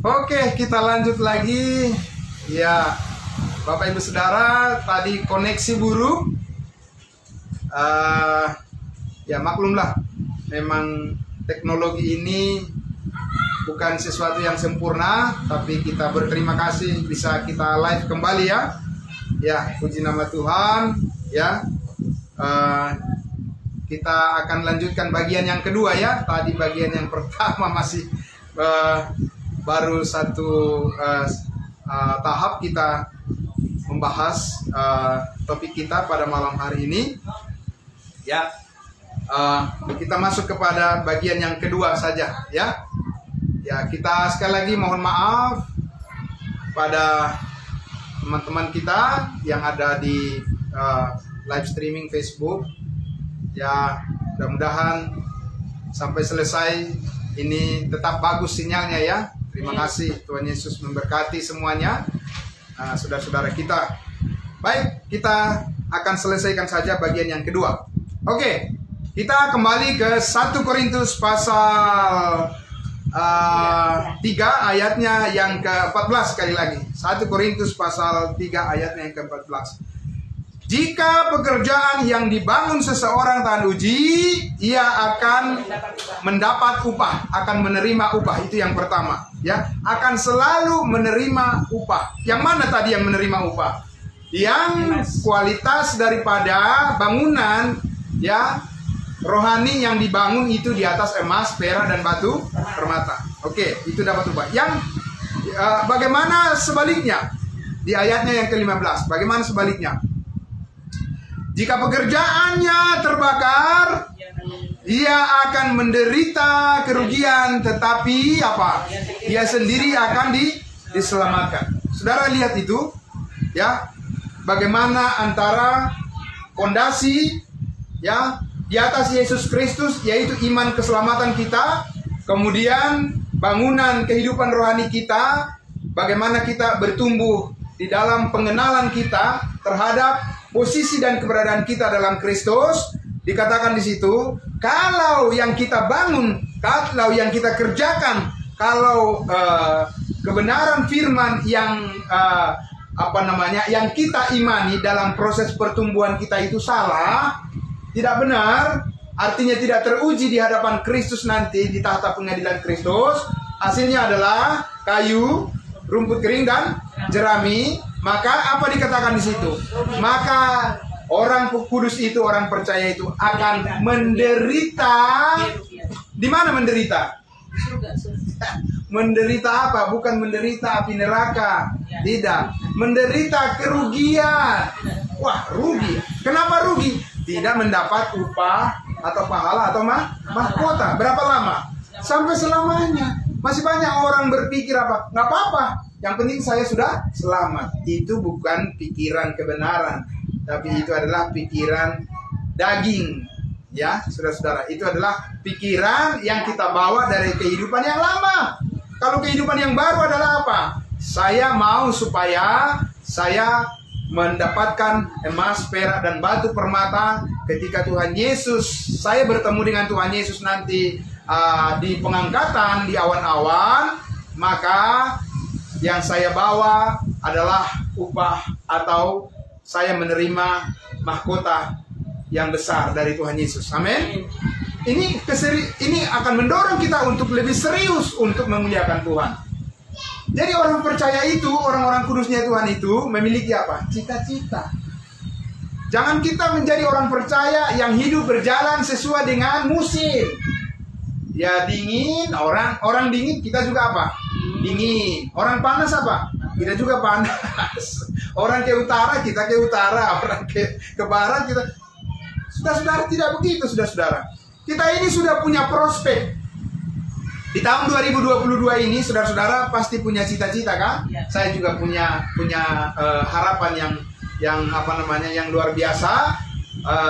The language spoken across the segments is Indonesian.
Oke, kita lanjut lagi. Ya, Bapak Ibu Saudara, tadi koneksi buruk. Ya maklumlah, memang teknologi ini bukan sesuatu yang sempurna, tapi kita berterima kasih bisa kita live kembali ya. Ya, puji nama Tuhan. Ya, kita akan lanjutkan bagian yang kedua ya. Tadi bagian yang pertama masih baru satu tahap kita membahas topik kita pada malam hari ini. Ya, kita masuk kepada bagian yang kedua saja ya. Ya, kita sekali lagi mohon maaf pada teman-teman kita yang ada di live streaming Facebook. Ya, mudah-mudahan sampai selesai ini tetap bagus sinyalnya ya. Terima kasih, Tuhan Yesus memberkati semuanya, saudara-saudara kita. Baik, kita akan selesaikan saja bagian yang kedua. Oke, kita kembali ke 1 Korintus pasal 3 ayatnya yang ke-14 sekali lagi. 1 Korintus pasal 3 ayatnya yang ke-14. Jika pekerjaan yang dibangun seseorang tahan uji, ia akan mendapat upah, akan menerima upah. Itu yang pertama, ya. Akan selalu menerima upah. Yang mana tadi yang menerima upah? Yang kualitas daripada bangunan, ya, rohani yang dibangun itu di atas emas, perak, dan batu permata. Oke, itu dapat upah. Yang bagaimana sebaliknya? Di ayatnya yang ke-15, bagaimana sebaliknya? Jika pekerjaannya terbakar, ia akan menderita kerugian, tetapi apa? Ia sendiri akan diselamatkan. Saudara lihat itu, ya, bagaimana antara fondasi, ya, di atas Yesus Kristus, yaitu iman keselamatan kita, kemudian bangunan kehidupan rohani kita, bagaimana kita bertumbuh di dalam pengenalan kita terhadap posisi dan keberadaan kita dalam Kristus. Dikatakan di situ, kalau yang kita bangun, kalau yang kita kerjakan, kalau kebenaran firman yang yang kita imani dalam proses pertumbuhan kita itu salah, tidak benar, artinya tidak teruji di hadapan Kristus nanti di tahta pengadilan Kristus, hasilnya adalah kayu, rumput kering, dan jerami. Maka apa dikatakan di situ? Maka orang kudus itu, orang percaya itu akan menderita. Di mana menderita? Menderita apa? Bukan menderita api neraka. Tidak. Menderita kerugian. Wah, rugi. Kenapa rugi? Tidak mendapat upah atau pahala atau mahkota. Berapa lama? Sampai selamanya. Masih banyak orang berpikir apa? Nggak apa-apa. Yang penting saya sudah selamat. Itu bukan pikiran kebenaran, tapi itu adalah pikiran daging. Ya, saudara-saudara, itu adalah pikiran yang kita bawa dari kehidupan yang lama. Kalau kehidupan yang baru adalah apa? Saya mau supaya saya mendapatkan emas, perak, dan batu permata ketika Tuhan Yesus, saya bertemu dengan Tuhan Yesus nanti di pengangkatan, di awan-awan, maka yang saya bawa adalah upah atau saya menerima mahkota yang besar dari Tuhan Yesus. Amin. Ini akan mendorong kita untuk lebih serius untuk memuliakan Tuhan. Jadi orang percaya itu, orang-orang kudusnya Tuhan itu memiliki apa? Cita-cita. Jangan kita menjadi orang percaya yang hidup berjalan sesuai dengan musim. Ya dingin, orang dingin, kita juga apa? Dingin. Orang panas apa? Kita juga panas. Orang ke utara, kita ke utara. Orang ke barat, kita. Saudara-saudara, tidak begitu, saudara-saudara. Kita ini sudah punya prospek. Di tahun 2022 ini, saudara-saudara pasti punya cita-cita kan? Ya. Saya juga punya harapan yang luar biasa.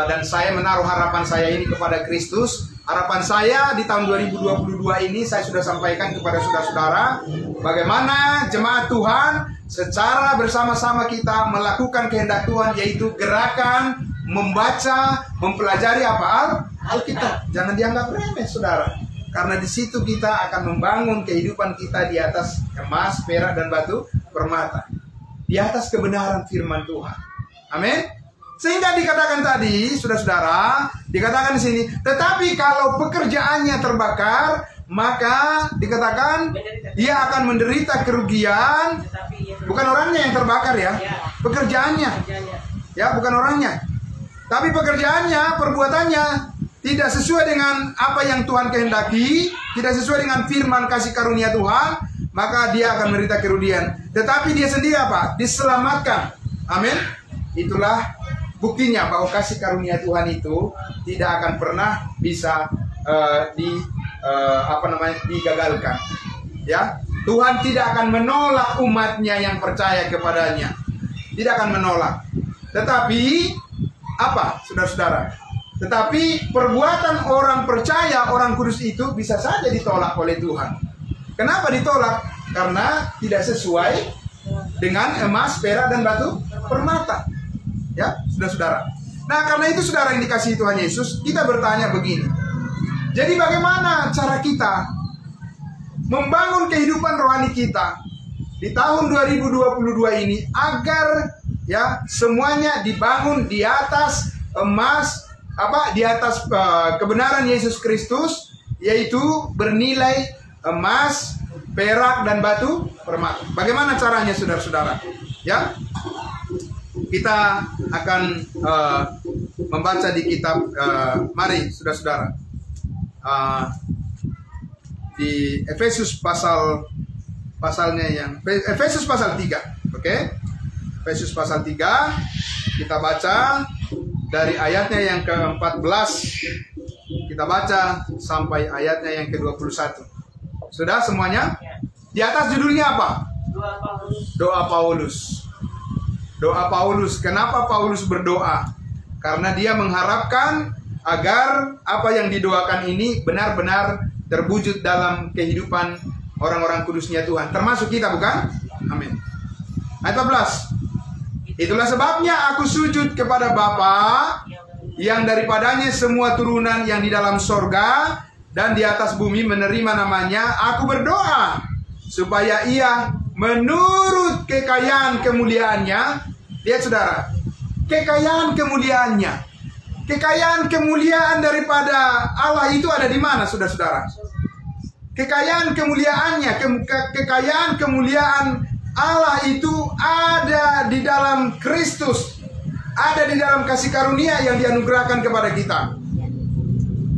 Dan saya menaruh harapan saya ini kepada Kristus. Harapan saya di tahun 2022 ini saya sudah sampaikan kepada saudara-saudara bagaimana jemaat Tuhan secara bersama-sama kita melakukan kehendak Tuhan, yaitu gerakan membaca, mempelajari apa? Alkitab. Jangan dianggap remeh, saudara. Karena di situ kita akan membangun kehidupan kita di atas emas, perak, dan batu permata. Di atas kebenaran firman Tuhan. Amin. Sehingga dikatakan tadi, saudara-saudara, dikatakan di sini, tetapi kalau pekerjaannya terbakar, maka dikatakan ia akan menderita kerugian. Bukan orangnya yang terbakar ya, pekerjaannya. Ya, bukan orangnya. Tapi pekerjaannya, perbuatannya tidak sesuai dengan apa yang Tuhan kehendaki, tidak sesuai dengan firman kasih karunia Tuhan, maka dia akan menderita kerugian. Tetapi dia sendiri apa? Diselamatkan. Amin. Itulah buktinya bahwa kasih karunia Tuhan itu tidak akan pernah bisa digagalkan. Ya, Tuhan tidak akan menolak umatnya yang percaya kepadanya. Tidak akan menolak. Tetapi apa, saudara-saudara? Tetapi perbuatan orang percaya, orang kudus itu bisa saja ditolak oleh Tuhan. Kenapa ditolak? Karena tidak sesuai dengan emas, perak, dan batu permata. Ya, saudara-saudara. Nah, karena itu saudara yang dikasihi Tuhan Yesus, kita bertanya begini. Jadi bagaimana cara kita membangun kehidupan rohani kita di tahun 2022 ini agar ya semuanya dibangun di atas emas, di atas kebenaran Yesus Kristus, yaitu bernilai emas, perak, dan batu permata. Bagaimana caranya, saudara-saudara? Ya, kita akan membaca di kitab, mari saudara-saudara, di Efesus pasalnya yang Efesus pasal 3, oke? Efesus pasal 3, kita baca dari ayatnya yang ke-14, kita baca sampai ayatnya yang ke-21. Sudah semuanya? Di atas judulnya apa? Doa Paulus. Doa Paulus. Kenapa Paulus berdoa? Karena dia mengharapkan agar apa yang didoakan ini benar-benar terwujud dalam kehidupan orang-orang kudusnya Tuhan. Termasuk kita, bukan? Amin. Ayat 14. Itulah sebabnya aku sujud kepada Bapa yang daripadanya semua turunan yang di dalam sorga dan di atas bumi menerima namanya. Aku berdoa supaya ia menurut kekayaan kemuliaannya. Lihat saudara, kekayaan kemuliaannya. Kekayaan kemuliaan daripada Allah itu ada di mana, saudara-saudara? Kekayaan kemuliaannya, kekayaan kemuliaan Allah itu ada di dalam Kristus, ada di dalam kasih karunia yang dianugerahkan kepada kita.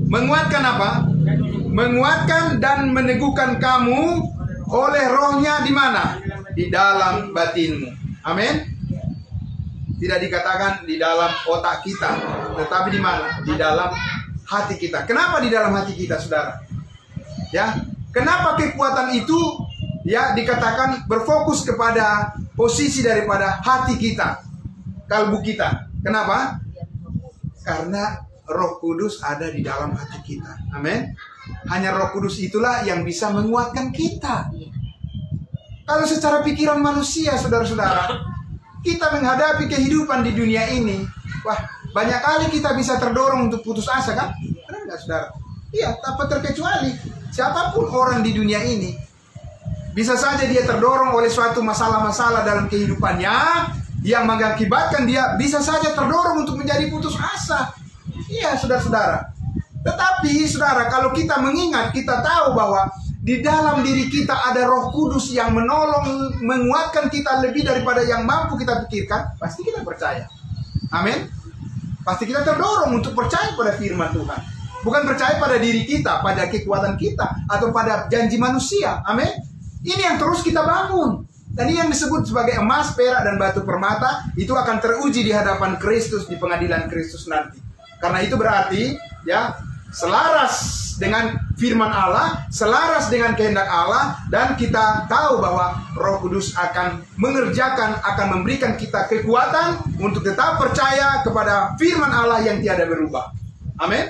Menguatkan apa? Menguatkan dan meneguhkan kamu oleh rohnya di mana? Di dalam batinmu. Amin. Tidak dikatakan di dalam otak kita, tetapi di mana? Di dalam hati kita. Kenapa di dalam hati kita, saudara? Ya, kenapa kekuatan itu ya dikatakan berfokus kepada posisi daripada hati kita, kalbu kita. Kenapa? Karena Roh Kudus ada di dalam hati kita. Amin. Hanya Roh Kudus itulah yang bisa menguatkan kita. Kalau secara pikiran manusia, saudara-saudara, kita menghadapi kehidupan di dunia ini, wah, banyak kali kita bisa terdorong untuk putus asa, kan? Benar nggak, saudara? Iya, tanpa terkecuali siapapun orang di dunia ini, bisa saja dia terdorong oleh suatu masalah-masalah dalam kehidupannya yang mengakibatkan dia bisa saja terdorong untuk menjadi putus asa. Iya, saudara-saudara. Tetapi, saudara, kalau kita mengingat, kita tahu bahwa di dalam diri kita ada Roh Kudus yang menolong, menguatkan kita lebih daripada yang mampu kita pikirkan, pasti kita percaya. Amin. Pasti kita terdorong untuk percaya pada firman Tuhan. Bukan percaya pada diri kita, pada kekuatan kita, atau pada janji manusia. Amin. Ini yang terus kita bangun. Dan ini yang disebut sebagai emas, perak, dan batu permata, itu akan teruji di hadapan Kristus, di pengadilan Kristus nanti. Karena itu berarti, ya, selaras dengan firman Allah, selaras dengan kehendak Allah, dan kita tahu bahwa Roh Kudus akan mengerjakan, akan memberikan kita kekuatan untuk tetap percaya kepada firman Allah yang tiada berubah. Amin.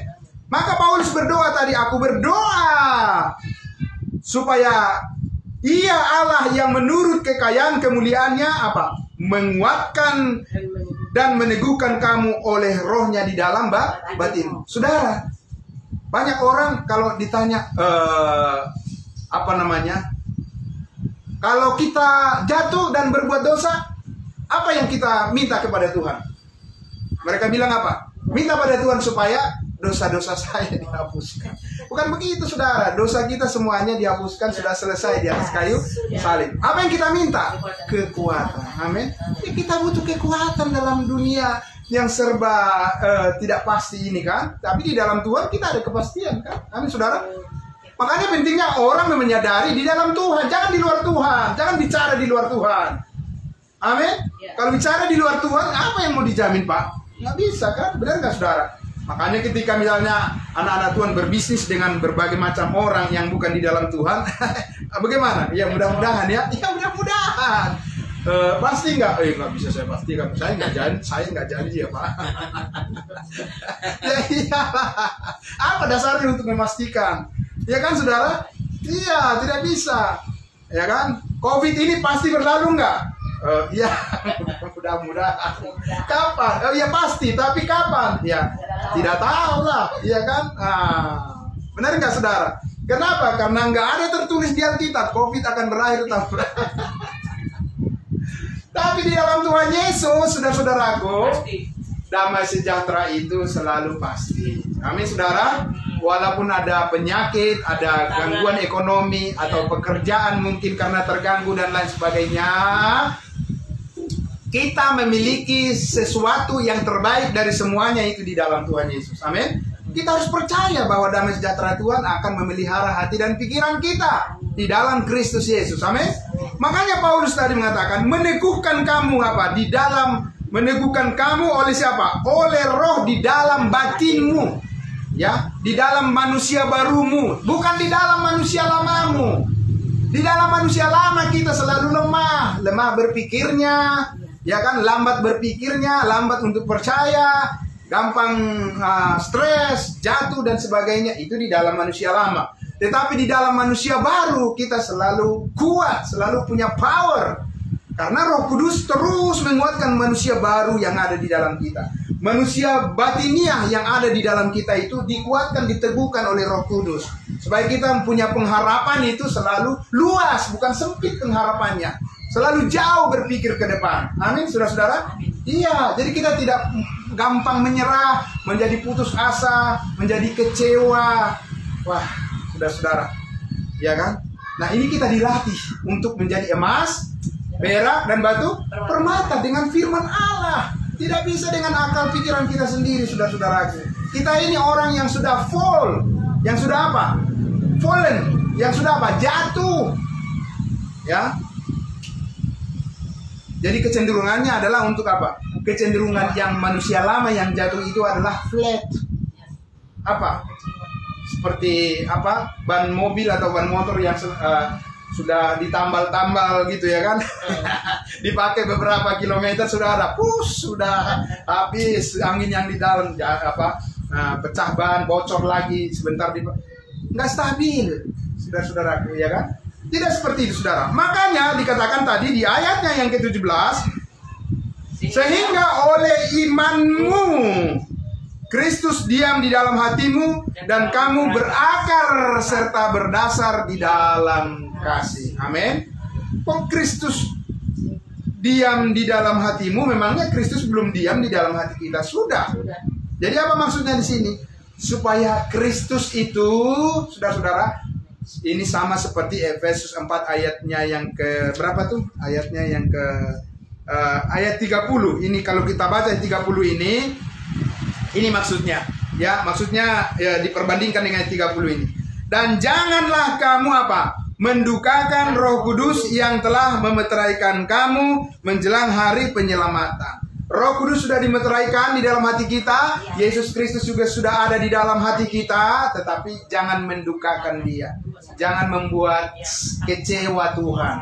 Maka Paulus berdoa tadi, aku berdoa supaya ia Allah yang menurut kekayaan kemuliaannya apa? Menguatkan dan meneguhkan kamu oleh rohnya di dalam batin. Saudara, Banyak orang kalau ditanya apa namanya, kalau kita jatuh dan berbuat dosa, apa yang kita minta kepada Tuhan? Mereka bilang apa? Minta pada Tuhan supaya dosa-dosa saya dihapuskan. Bukan begitu, saudara. Dosa kita semuanya dihapuskan, sudah selesai di atas kayu salib. Apa yang kita minta? Kekuatan. Amin. Ya, kita butuh kekuatan dalam dunia yang serba tidak pasti ini kan. Tapi di dalam Tuhan kita ada kepastian kan. Amin, saudara. Makanya pentingnya orang menyadari di dalam Tuhan, jangan di luar Tuhan, jangan bicara di luar Tuhan. Amin. Kalau bicara di luar Tuhan, apa yang mau dijamin, Pak? Nggak bisa kan, benar nggak, saudara? Makanya ketika misalnya anak-anak Tuhan berbisnis dengan berbagai macam orang yang bukan di dalam Tuhan, bagaimana? Ya mudah-mudahan ya, mudah-mudahan. Pasti nggak bisa saya pastikan. Saya nggak janji ya, Pak. Ya iyalah. Apa dasarnya untuk memastikan? Ya kan, saudara? Iya, tidak bisa. Ya kan? COVID ini pasti berlalu nggak? Ya, mudah-mudahan. Kapan? Ya pasti, tapi kapan? Ya, tidak tahu lah. Ya kan? Benar nggak, saudara? Kenapa? Karena nggak ada tertulis di Alkitab COVID akan berakhir atau tapi di dalam Tuhan Yesus, saudara-saudaraku, damai sejahtera itu selalu pasti. Amin, saudara. Walaupun ada penyakit, ada gangguan ekonomi atau pekerjaan mungkin karena terganggu dan lain sebagainya, kita memiliki sesuatu yang terbaik dari semuanya itu di dalam Tuhan Yesus. Amin. Kita harus percaya bahwa damai sejahtera Tuhan akan memelihara hati dan pikiran kita di dalam Kristus Yesus. Amin. Makanya Paulus tadi mengatakan, meneguhkan kamu apa? Di dalam, meneguhkan kamu oleh siapa? Oleh Roh di dalam batinmu. Ya, di dalam manusia barumu, bukan di dalam manusia lamamu. Di dalam manusia lama kita selalu lemah berpikirnya, ya kan, lambat berpikirnya, lambat untuk percaya, gampang stres, jatuh dan sebagainya. Itu di dalam manusia lama. Tetapi di dalam manusia baru kita selalu kuat, selalu punya power. Karena Roh Kudus terus menguatkan manusia baru yang ada di dalam kita. Manusia batiniah yang ada di dalam kita itu dikuatkan, diteguhkan oleh Roh Kudus. Supaya kita punya pengharapan itu selalu luas, bukan sempit pengharapannya. Selalu jauh berpikir ke depan. Amin, saudara-saudara? Iya, jadi kita tidak gampang menyerah, menjadi putus asa, menjadi kecewa. Wah, saudara-saudara, ya kan? Nah, ini kita dilatih untuk menjadi emas, perak, dan batu permata dengan firman Allah. Tidak bisa dengan akal pikiran kita sendiri, saudara-saudaraku. Kita ini orang yang sudah fall, yang sudah apa? Fallen, yang sudah apa? Jatuh. Ya. Jadi kecenderungannya adalah untuk apa? Kecenderungan yang manusia lama yang jatuh itu adalah flat. Apa? Seperti apa? Ban mobil atau ban motor yang sudah ditambal-tambal gitu ya kan. Dipakai beberapa kilometer sudah ada sudah habis angin yang di dalam pecah ban, bocor lagi sebentar nggak stabil, saudara-saudaraku, ya kan. Tidak seperti itu, saudara. Makanya dikatakan tadi di ayatnya yang ke-17, sehingga oleh imanmu Kristus diam di dalam hatimu dan kamu berakar serta berdasar di dalam kasih. Amin. Kok Kristus diam di dalam hatimu? Memangnya Kristus belum diam di dalam hati kita? Sudah. Jadi apa maksudnya di sini? Supaya Kristus itu, saudara-saudara, ini sama seperti Efesus 4 ayatnya yang ke berapa tuh? Ayatnya yang ke ayat 30. Ini kalau kita baca 30 ini maksudnya. Ya, maksudnya ya, diperbandingkan dengan ayat 30 ini. Dan janganlah kamu apa? Mendukakan Roh Kudus yang telah memeteraikan kamu menjelang hari penyelamatan. Roh Kudus sudah dimeteraikan di dalam hati kita. Yesus Kristus juga sudah ada di dalam hati kita. Tetapi jangan mendukakan Dia. Jangan membuat kecewa Tuhan.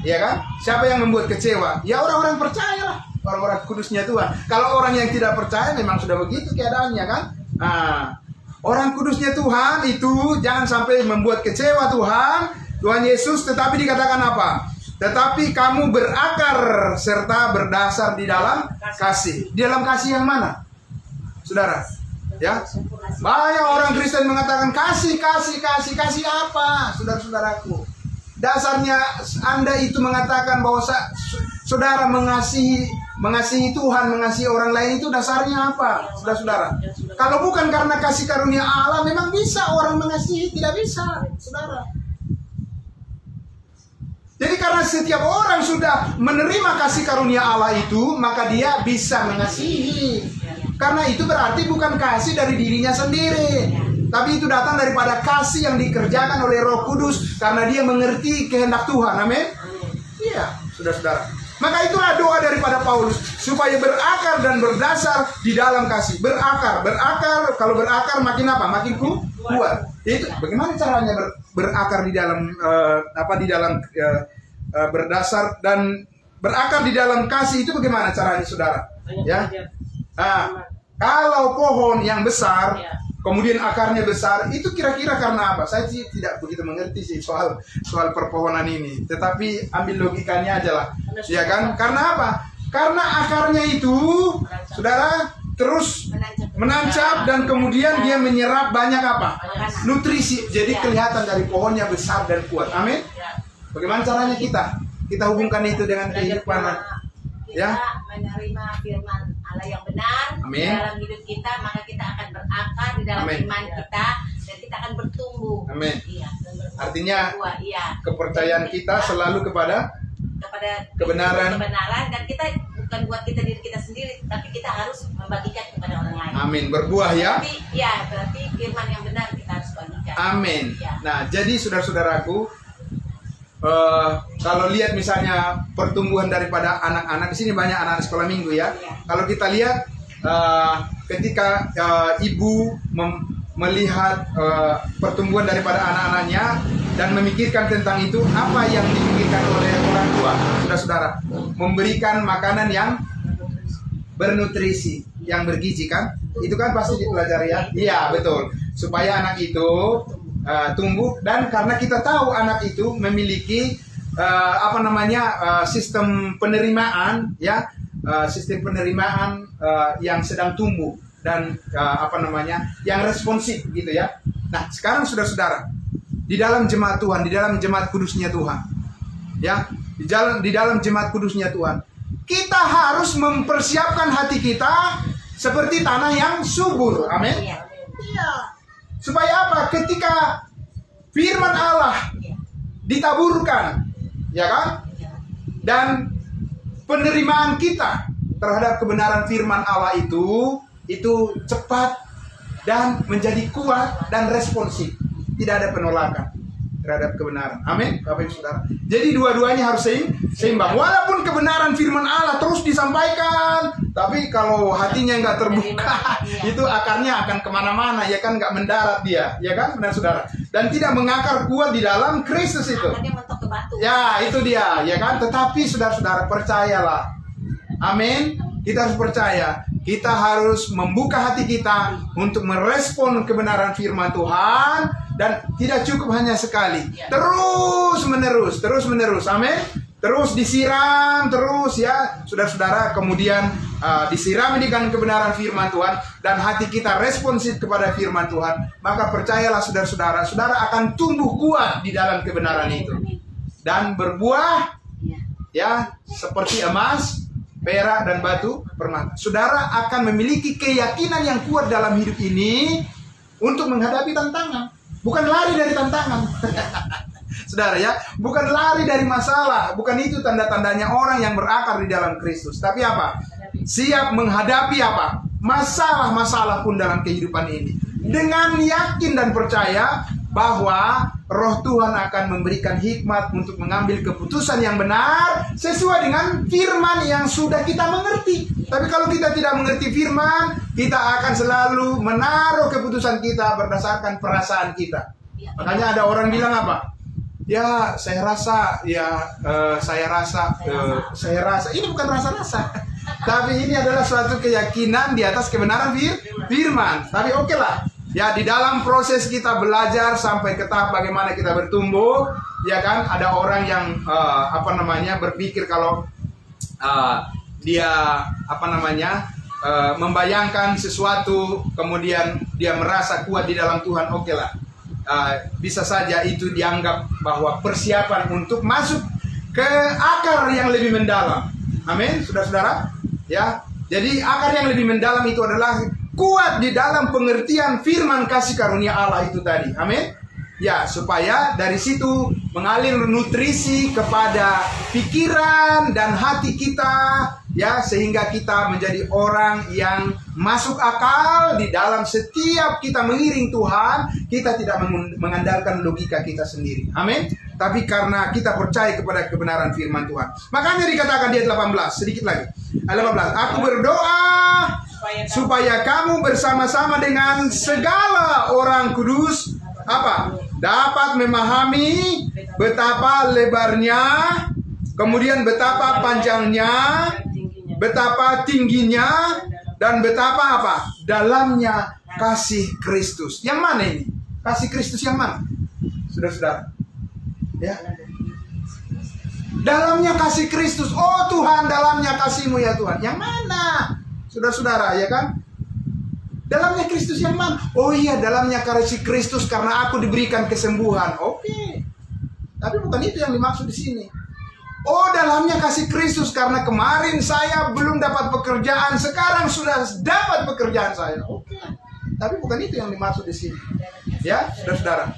Ya kan? Siapa yang membuat kecewa? Ya orang-orang percaya lah. Orang-orang kudusnya Tuhan. Kalau orang yang tidak percaya memang sudah begitu keadaannya kan. Orang kudusnya Tuhan itu jangan sampai membuat kecewa Tuhan Yesus. Tetapi dikatakan apa? Tetapi kamu berakar serta berdasar di dalam kasih. Di dalam kasih yang mana? Saudara? Ya, banyak orang Kristen mengatakan kasih apa, saudara-saudaraku? Dasarnya Anda itu mengatakan bahwa saudara mengasihi Tuhan, mengasihi orang lain itu dasarnya apa, saudara-saudara? Kalau bukan karena kasih karunia Allah, memang bisa orang mengasihi, tidak bisa, saudara. Jadi karena setiap orang sudah menerima kasih karunia Allah itu, maka dia bisa mengasihi. Karena itu berarti bukan kasih dari dirinya sendiri, tapi itu datang daripada kasih yang dikerjakan oleh Roh Kudus karena dia mengerti kehendak Tuhan. Amin. Iya, saudara-saudara. Maka itulah doa daripada Paulus supaya berakar dan berdasar di dalam kasih. Berakar. Kalau berakar makin apa? Makin kuat. Itu bagaimana caranya berakar di dalam berdasar dan berakar di dalam kasih itu bagaimana caranya, saudara? Ya. Kalau pohon yang besar, kemudian akarnya besar, itu kira-kira karena apa? Saya tidak begitu mengerti sih soal perpohonan ini. Tetapi ambil logikanya aja lah, ya kan? Karena apa? Karena akarnya itu, saudara, terus menancap dan kemudian dia menyerap banyak apa? Nutrisi. Jadi kelihatan dari pohonnya besar dan kuat. Amin. Bagaimana caranya kita hubungkan itu dengan kehidupan? Ya, menerima firman Allah yang benar. Amin. Dalam hidup kita, maka kita akan berakar di dalam Amin. iman kita dan kita akan bertumbuh. Amin. Iya, Artinya iya. Kepercayaan kita selalu kepada kebenaran dan kita bukan buat diri kita sendiri, tapi kita harus membagikan kepada orang lain. Amin. Berbuah ya. Berarti firman yang benar kita harus bagikan. Amin. Ya. Nah, jadi saudara-saudaraku, kalau lihat misalnya pertumbuhan daripada anak-anak, di sini banyak anak-anak sekolah minggu ya. Kalau kita lihat ketika ibu melihat pertumbuhan daripada anak-anaknya dan memikirkan tentang itu, apa yang dipikirkan oleh orang tua, saudara-saudara? Memberikan makanan yang bernutrisi, yang bergizi kan? Itu kan pasti dipelajari ya. Iya, betul. Supaya anak itu tumbuh, dan karena kita tahu anak itu memiliki sistem penerimaan ya, sistem penerimaan yang sedang tumbuh dan yang responsif gitu ya. Nah, sekarang saudara-saudara, di dalam jemaat Tuhan, di dalam jemaat kudusnya Tuhan ya, di dalam jemaat kudusnya Tuhan, kita harus mempersiapkan hati kita seperti tanah yang subur. Amin. Iya. Supaya apa? Ketika firman Allah ditaburkan, ya kan? Dan penerimaan kita terhadap kebenaran firman Allah itu cepat dan menjadi kuat dan responsif. Tidak ada penolakan terhadap kebenaran. Amin, Bapak Ibu Saudara. Jadi dua-duanya harus seimbang. Walaupun kebenaran firman Allah terus disampaikan, tapi kalau hatinya nggak terbuka, itu akarnya akan kemana-mana, ya kan, nggak mendarat dia, ya kan, benar saudara. Dan tidak mengakar kuat di dalam Kristus itu. Ya, itu dia, ya kan. Tetapi saudara-saudara, percayalah. Amin. Kita harus percaya. Kita harus membuka hati kita untuk merespon kebenaran firman Tuhan, dan tidak cukup hanya sekali, terus menerus, amin. Terus disiram terus ya, saudara-saudara, kemudian disirami dengan kebenaran firman Tuhan dan hati kita responsif kepada firman Tuhan, maka percayalah saudara-saudara, saudara akan tumbuh kuat di dalam kebenaran itu dan berbuah ya seperti emas, perak dan batu permata. Saudara akan memiliki keyakinan yang kuat dalam hidup ini untuk menghadapi tantangan. Bukan lari dari tantangan. Saudara ya, bukan lari dari masalah. Bukan itu tanda-tandanya orang yang berakar di dalam Kristus. Tapi apa? Siap menghadapi apa? Masalah-masalah pun dalam kehidupan ini. Dengan yakin dan percaya bahwa Roh Tuhan akan memberikan hikmat untuk mengambil keputusan yang benar sesuai dengan firman yang sudah kita mengerti. Tapi kalau kita tidak mengerti firman, kita akan selalu menaruh keputusan kita berdasarkan perasaan kita. Makanya ada orang bilang apa? Ya, saya rasa. Ini bukan rasa-rasa. Tapi ini adalah suatu keyakinan di atas kebenaran firman. Tapi oke lah. Ya, di dalam proses kita belajar sampai ke tahap bagaimana kita bertumbuh, ya kan? Ada orang yang berpikir kalau dia membayangkan sesuatu, kemudian dia merasa kuat di dalam Tuhan, oke lah. Bisa saja itu dianggap bahwa persiapan untuk masuk ke akar yang lebih mendalam. Amin, saudara-saudara. Ya, jadi akar yang lebih mendalam itu adalah kuat di dalam pengertian firman kasih karunia Allah itu tadi. Amin. Ya, supaya dari situ mengalir nutrisi kepada pikiran dan hati kita, ya, sehingga kita menjadi orang yang masuk akal di dalam setiap kita mengiring Tuhan. Kita tidak mengandalkan logika kita sendiri. Amin. Tapi karena kita percaya kepada kebenaran firman Tuhan. Makanya dikatakan di ayat 18, sedikit lagi. Ayat 18, aku berdoa supaya kamu bersama-sama dengan segala orang kudus apa? Dapat memahami betapa lebarnya, kemudian betapa panjangnya, betapa tingginya, dan betapa apa? Dalamnya kasih Kristus. Yang mana ini? Kasih Kristus yang mana? Saudara-saudara. Ya. Dalamnya kasih Kristus. Oh Tuhan, dalamnya kasih-Mu ya Tuhan. Yang mana? Saudara-saudara, ya kan? Dalamnya Kristus yang mana? Oh iya, dalamnya kasih Kristus karena aku diberikan kesembuhan. Oke. Tapi bukan itu yang dimaksud di sini. Oh, dalamnya kasih Kristus karena kemarin saya belum dapat pekerjaan, sekarang sudah dapat pekerjaan saya. Oke. Tapi bukan itu yang dimaksud di sini. Ya, saudara-saudara.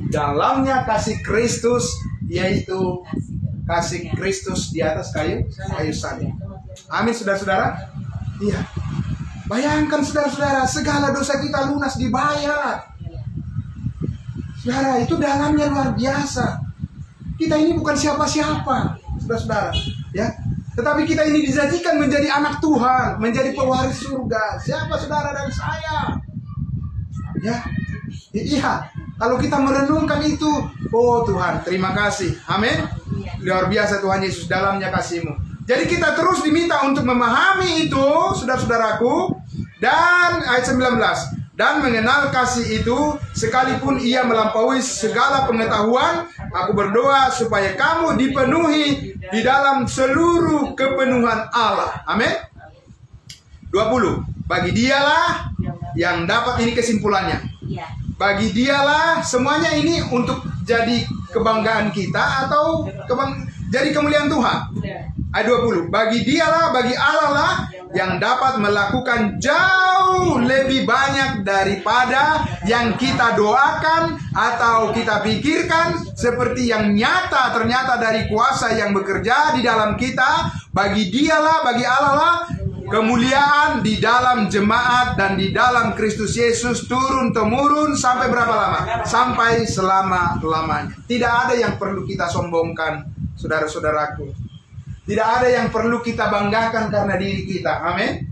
Dalamnya kasih Kristus, yaitu kasih Kristus di atas kayu salib. Amin, saudara-saudara. Iya. Bayangkan saudara-saudara, segala dosa kita lunas dibayar. Saudara, itu dalamnya luar biasa. Kita ini bukan siapa-siapa, saudara-saudara, ya. Tetapi kita ini dijadikan menjadi anak Tuhan, menjadi pewaris surga. Siapa saudara dan saya? Ya, iya. Kalau kita merenungkan itu, oh Tuhan, terima kasih. Amin. Luar biasa Tuhan Yesus, dalamnya kasih-Mu. Jadi kita terus diminta untuk memahami itu, saudara-saudaraku. Dan ayat 19, dan mengenal kasih itu sekalipun ia melampaui segala pengetahuan, aku berdoa supaya kamu dipenuhi di dalam seluruh kepenuhan Allah. Amin. 20, bagi dialah yang dapat, ini kesimpulannya. Bagi dialah, semuanya ini untuk jadi kebanggaan kita atau jadi kemuliaan Tuhan. Ayat 20, bagi dialah, bagi Allah lah yang dapat melakukan jauh lebih banyak daripada yang kita doakan atau kita pikirkan, seperti yang nyata ternyata dari kuasa yang bekerja di dalam kita. Bagi dialah, bagi Allah lah kemuliaan di dalam jemaat dan di dalam Kristus Yesus turun-temurun sampai berapa lama? Sampai selama-lamanya. Tidak ada yang perlu kita sombongkan, saudara-saudaraku. Tidak ada yang perlu kita banggakan karena diri kita. Amin.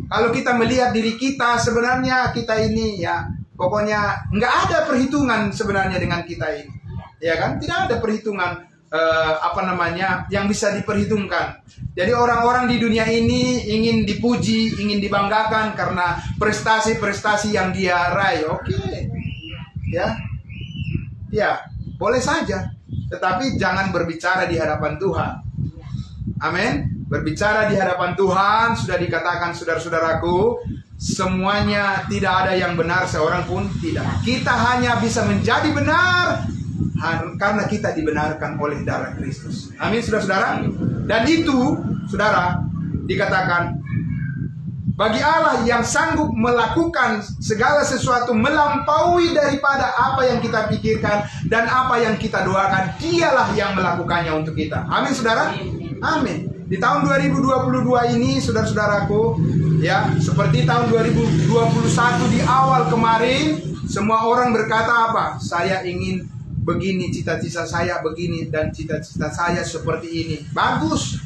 Kalau kita melihat diri kita, sebenarnya kita ini ya, pokoknya nggak ada perhitungan sebenarnya dengan kita ini. Ya kan? Tidak ada perhitungan yang bisa diperhitungkan. Jadi orang-orang di dunia ini ingin dipuji, ingin dibanggakan karena prestasi-prestasi yang dia raih. Oke. Ya. Ya, boleh saja. Tetapi jangan berbicara di hadapan Tuhan. Amin. Berbicara di hadapan Tuhan, sudah dikatakan saudara-saudaraku, semuanya tidak ada yang benar, seorang pun tidak. Kita hanya bisa menjadi benar karena kita dibenarkan oleh darah Kristus. Amin, saudara-saudara. Dan itu, saudara, dikatakan bagi Allah yang sanggup melakukan segala sesuatu melampaui daripada apa yang kita pikirkan dan apa yang kita doakan, dialah yang melakukannya untuk kita. Amin, saudara. Amin. Di tahun 2022 ini, saudara-saudaraku, ya, seperti tahun 2021 di awal kemarin, semua orang berkata apa? Saya ingin begini, cita-cita saya begini, dan cita-cita saya seperti ini. Bagus.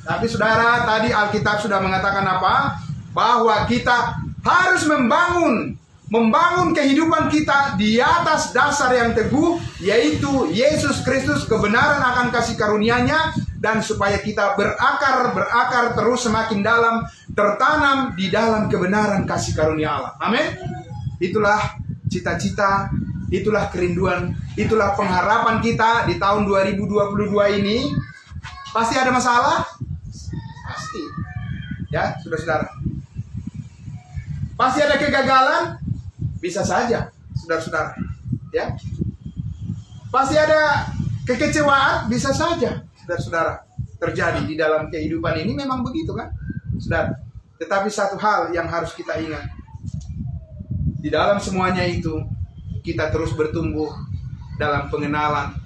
Tapi saudara, tadi Alkitab sudah mengatakan apa? Bahwa kita harus membangun kehidupan kita di atas dasar yang teguh, yaitu Yesus Kristus, kebenaran akan kasih karunia-Nya, dan supaya kita berakar terus semakin dalam, tertanam di dalam kebenaran kasih karunia Allah. Amin. Itulah cita-cita, itulah kerinduan, itulah pengharapan kita di tahun 2022 ini. Pasti ada masalah? Pasti. Ya, saudara-saudara. Pasti ada kegagalan? Bisa saja, saudara-saudara. Ya. Pasti ada kekecewaan? Bisa saja, saudara-saudara. Terjadi di dalam kehidupan ini memang begitu kan, saudara. Tetapi satu hal yang harus kita ingat, di dalam semuanya itu kita terus bertumbuh dalam pengenalan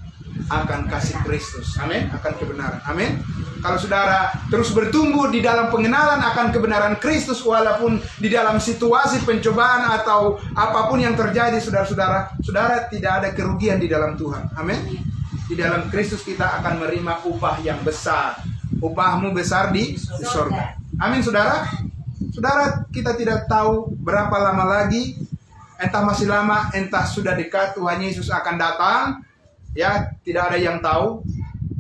akan kasih Kristus, amin, akan kebenaran, amin. Kalau saudara terus bertumbuh di dalam pengenalan akan kebenaran Kristus, walaupun di dalam situasi pencobaan atau apapun yang terjadi, saudara-saudara, saudara tidak ada kerugian di dalam Tuhan, amin. Di dalam Kristus kita akan menerima upah yang besar. Upahmu besar di surga. Amin, saudara. Saudara, kita tidak tahu berapa lama lagi, entah masih lama, entah sudah dekat Tuhan Yesus akan datang. Ya, tidak ada yang tahu.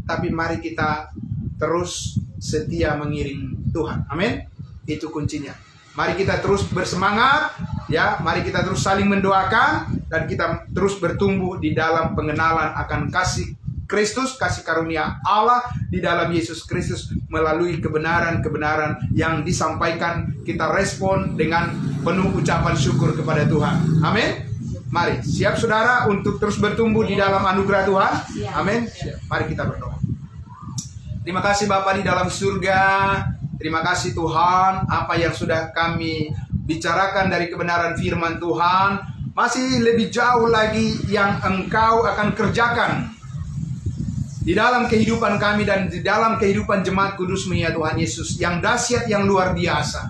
Tapi mari kita terus setia mengiring Tuhan. Amin. Itu kuncinya. Mari kita terus bersemangat, ya. Mari kita terus saling mendoakan dan kita terus bertumbuh di dalam pengenalan akan kasih Kristus, kasih karunia Allah di dalam Yesus Kristus melalui kebenaran-kebenaran yang disampaikan. Kita respon dengan penuh ucapan syukur kepada Tuhan. Amin. Mari, siap saudara untuk terus bertumbuh di dalam anugerah Tuhan. Amin. Mari kita berdoa. Terima kasih Bapa di dalam surga. Terima kasih Tuhan, apa yang sudah kami bicarakan dari kebenaran firman Tuhan, masih lebih jauh lagi yang Engkau akan kerjakan di dalam kehidupan kami dan di dalam kehidupan jemaat kudus-Mu ya Tuhan Yesus, yang dahsyat, yang luar biasa.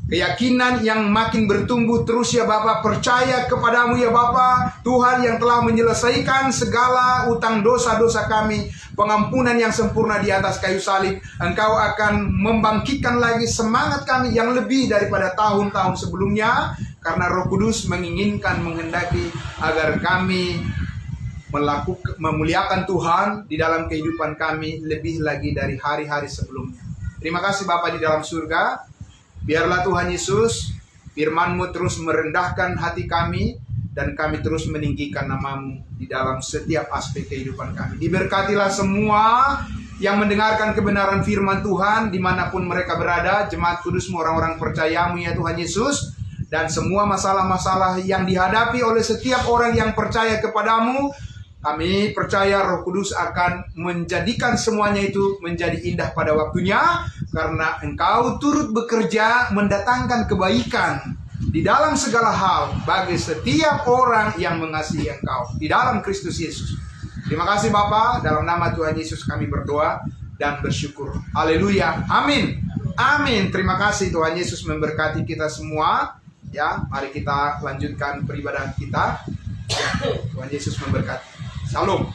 Keyakinan yang makin bertumbuh terus ya Bapa, percaya kepadamu ya Bapa, Tuhan yang telah menyelesaikan segala utang dosa-dosa kami, pengampunan yang sempurna di atas kayu salib. Engkau akan membangkitkan lagi semangat kami yang lebih daripada tahun-tahun sebelumnya, karena Roh Kudus menginginkan, menghendaki agar kami memuliakan Tuhan di dalam kehidupan kami lebih lagi dari hari-hari sebelumnya. Terima kasih Bapa di dalam surga. Biarlah Tuhan Yesus, firman-Mu terus merendahkan hati kami, dan kami terus meninggikan nama-Mu di dalam setiap aspek kehidupan kami. Diberkatilah semua yang mendengarkan kebenaran firman Tuhan, dimanapun mereka berada, jemaat kudus-Mu, orang-orang percaya-Mu ya Tuhan Yesus, dan semua masalah-masalah yang dihadapi oleh setiap orang yang percaya kepadamu. Kami percaya Roh Kudus akan menjadikan semuanya itu menjadi indah pada waktunya, karena Engkau turut bekerja mendatangkan kebaikan di dalam segala hal bagi setiap orang yang mengasihi Engkau di dalam Kristus Yesus. Terima kasih Bapa, dalam nama Tuhan Yesus kami berdoa dan bersyukur. Haleluya. Amin. Amin. Terima kasih, Tuhan Yesus memberkati kita semua. Ya, mari kita lanjutkan peribadahan kita. Ya, Tuhan Yesus memberkati. Shalom.